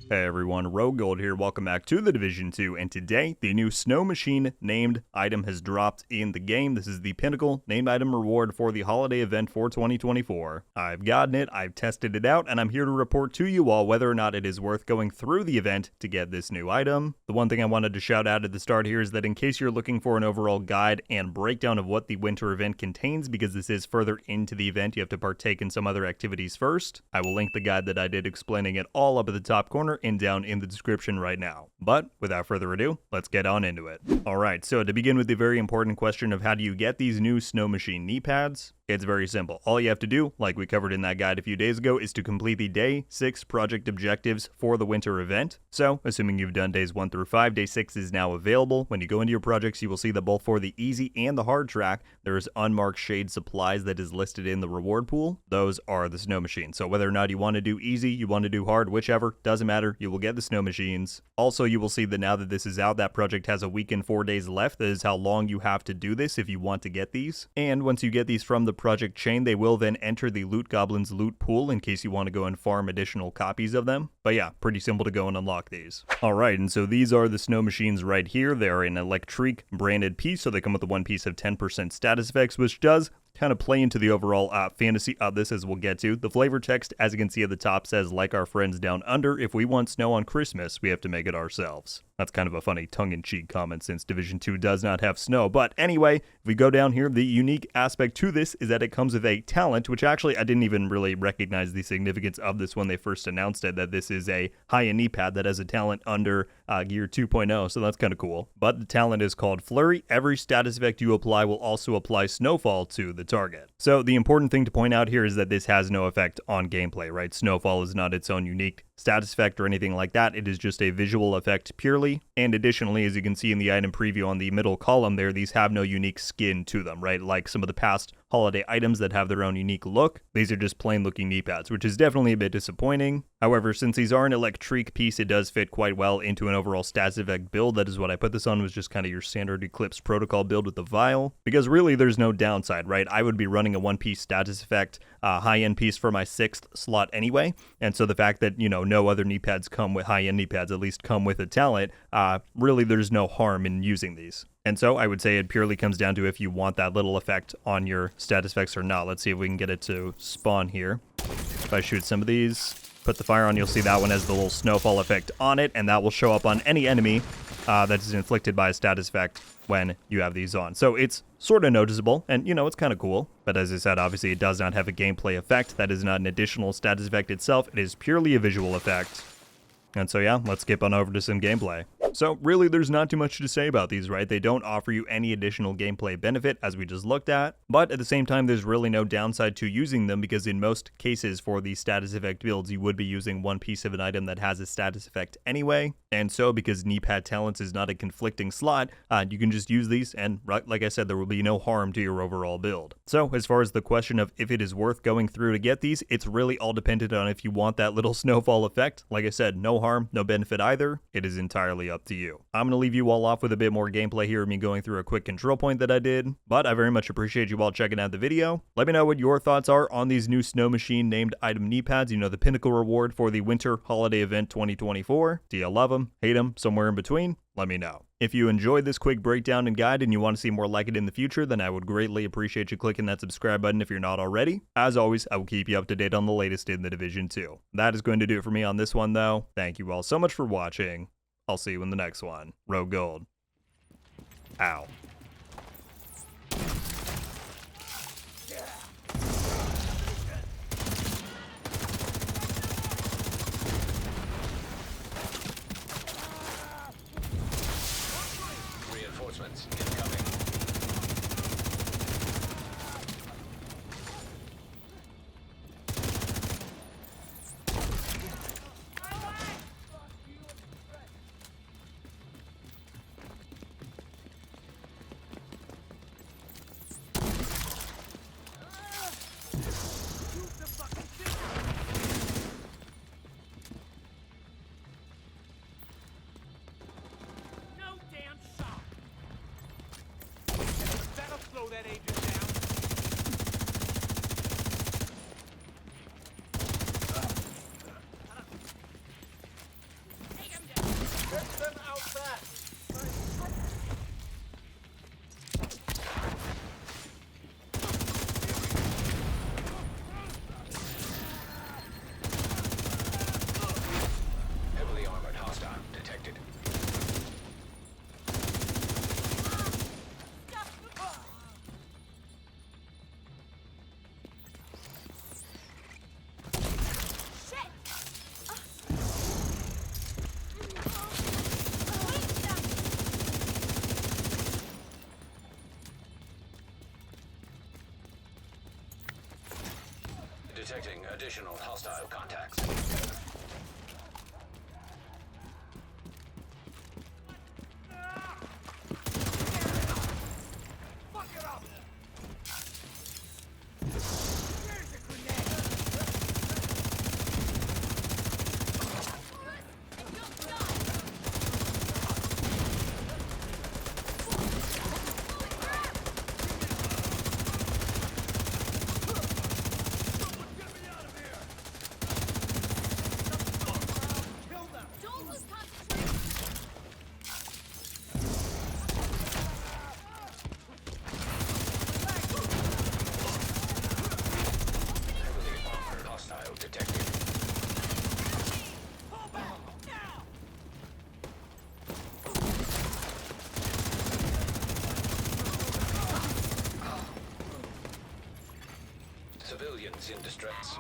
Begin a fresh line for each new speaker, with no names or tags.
Hey everyone, RogueGold here, welcome back to the Division 2, and today, the new Snow Machine named item has dropped in the game. This is the Pinnacle named item reward for the holiday event for 2024. I've gotten it, I've tested it out, and I'm here to report to you all whether or not it is worth going through the event to get this new item. The one thing I wanted to shout out at the start here is that in case you're looking for an overall guide and breakdown of what the winter event contains, because this is further into the event, you have to partake in some other activities first. I will link the guide that I did explaining it all up at the top corner and down in the description right now. But without further ado, let's get on into it. Alright, so to begin with the very important question of how do you get these new Snow Machine knee pads, it's very simple. All you have to do, like we covered in that guide a few days ago, is to complete the Day 6 project objectives for the winter event. So, assuming you've done days 1 through 5, Day 6 is now available. When you go into your projects, you will see that both for the easy and the hard track, there is unmarked shade supplies that is listed in the reward pool. Those are the Snow Machines. So whether or not you want to do easy, you want to do hard, whichever, doesn't matter, you will get the Snow Machines. Also, you will see that now that this is out, that project has a week and 4 days left. That is how long you have to do this if you want to get these. And once you get these from the project chain, they will then enter the Loot Goblin's loot pool in case you want to go and farm additional copies of them. But yeah, pretty simple to go and unlock these. Alright, and so these are the Snow Machines right here. They are an electric branded piece, so they come with a one piece of 10% status effects, which does kind of play into the overall fantasy of this, as we'll get to. The flavor text, as you can see at the top, says, like our friends down under, if we want snow on Christmas, we have to make it ourselves. That's kind of a funny tongue-in-cheek comment since Division 2 does not have snow. But anyway, if we go down here, the unique aspect to this is that it comes with a talent, which actually I didn't even really recognize the significance of this when they first announced it, that this is a high-end knee pad that has a talent under Gear 2.0, so that's kind of cool. But the talent is called Flurry. Every status effect you apply will also apply Snowfall to the target. So the important thing to point out here is that this has no effect on gameplay, right? Snowfall is not its own unique status effect or anything like that. It is just a visual effect purely. And additionally, as you can see in the item preview on the middle column there, these have no unique skin to them, right? Like some of the past holiday items that have their own unique look. These are just plain looking knee pads, which is definitely a bit disappointing. However, since these are an electric piece, it does fit quite well into an overall status effect build. That is what I put this on, was just kind of your standard Eclipse protocol build with the vial, because really there's no downside, right? I would be running a one piece status effect high-end piece for my 6th slot anyway, and so the fact that, you know, no other knee pads come with high-end knee pads, at least come with a talent, really there's no harm in using these. And so I would say it purely comes down to if you want that little effect on your status effects or not. Let's see if we can get it to spawn here. If I shoot some of these, put the fire on, you'll see that one has the little snowfall effect on it, and that will show up on any enemy that is inflicted by a status effect when you have these on. So it's sort of noticeable, and you know, it's kind of cool. But as I said, obviously it does not have a gameplay effect. That is not an additional status effect itself. It is purely a visual effect. And so yeah, let's skip on over to some gameplay. So really there's not too much to say about these, right? They don't offer you any additional gameplay benefit, as we just looked at, but at the same time there's really no downside to using them, because in most cases for the status effect builds you would be using one piece of an item that has a status effect anyway. And so because knee pad talents is not a conflicting slot, you can just use these, and like I said, there will be no harm to your overall build. So as far as the question of if it is worth going through to get these, it's really all dependent on if you want that little snowfall effect. Like I said, no harm, no benefit either. It is entirely up to you. I'm going to leave you all off with a bit more gameplay here of me going through a quick control point that I did, but I very much appreciate you all checking out the video. Let me know what your thoughts are on these new Snow Machine named item knee pads, you know, the pinnacle reward for the winter holiday event 2024. Do you love them, hate them, somewhere in between? Let me know. If you enjoyed this quick breakdown and guide and you want to see more like it in the future, then I would greatly appreciate you clicking that subscribe button if you're not already. As always, I will keep you up to date on the latest in the Division 2. That is going to do it for me on this one though. Thank you all so much for watching. I'll see you in the next one. RogueGold. Ow.
Reinforcements incoming. Detecting additional hostile contacts.
Fuck it up!
Hostile detected.
Pull back! Now!
Civilians in distress.